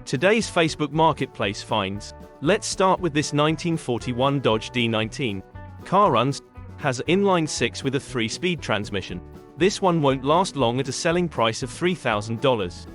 Today's Facebook Marketplace finds. Let's start with this 1941 Dodge D19. Car runs, has an inline-six with a 3-speed transmission. This one won't last long at a selling price of $3,000.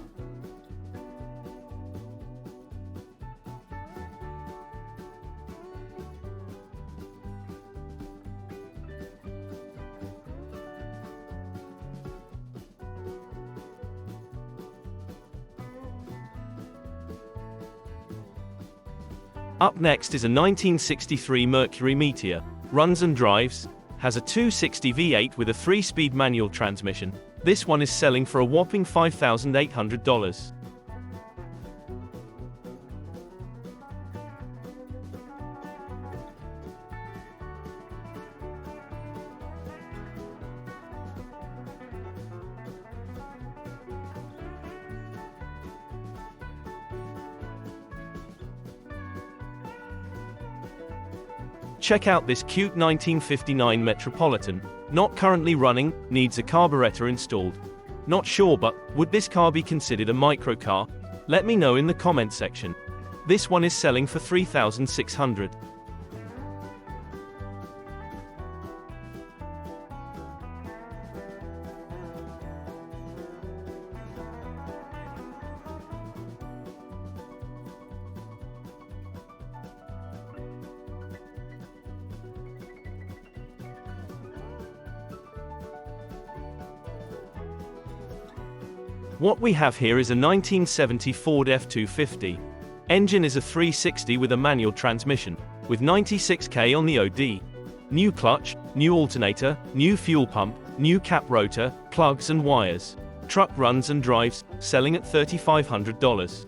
Up next is a 1963 Mercury Meteor. Runs and drives, has a 260 V8 with a 3-speed manual transmission. This one is selling for a whopping $5,800. Check out this cute 1959 Metropolitan. Not currently running, needs a carburetor installed. Not sure, but would this car be considered a microcar? Let me know in the comment section. This one is selling for $3,600. What we have here is a 1970 Ford F-250. Engine is a 360 with a manual transmission, with 96k on the OD. New clutch, new alternator, new fuel pump, new cap rotor, plugs and wires. Truck runs and drives, selling at $3,500.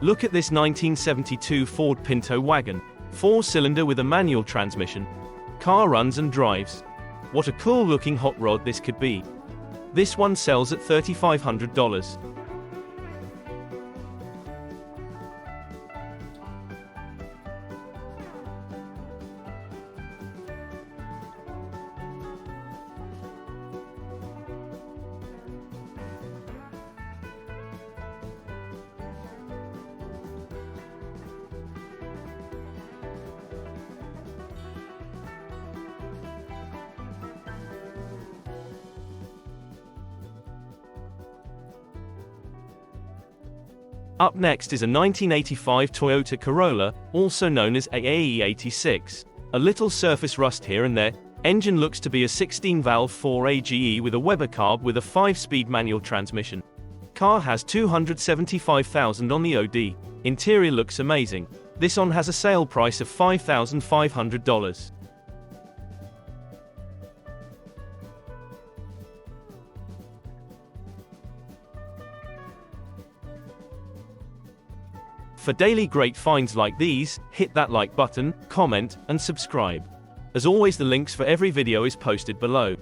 Look at this 1972 Ford Pinto wagon. 4-cylinder with a manual transmission. Car runs and drives. What a cool looking hot rod this could be. This one sells at $3,500. Up next is a 1985 Toyota Corolla, also known as AAE86. A little surface rust here and there. Engine looks to be a 16-valve 4AGE with a Weber carb with a 5-speed manual transmission. Car has 275,000 on the OD. Interior looks amazing. This one has a sale price of $5,500. For daily great finds like these, hit that like button, comment, and subscribe. As always, the links for every video is posted below.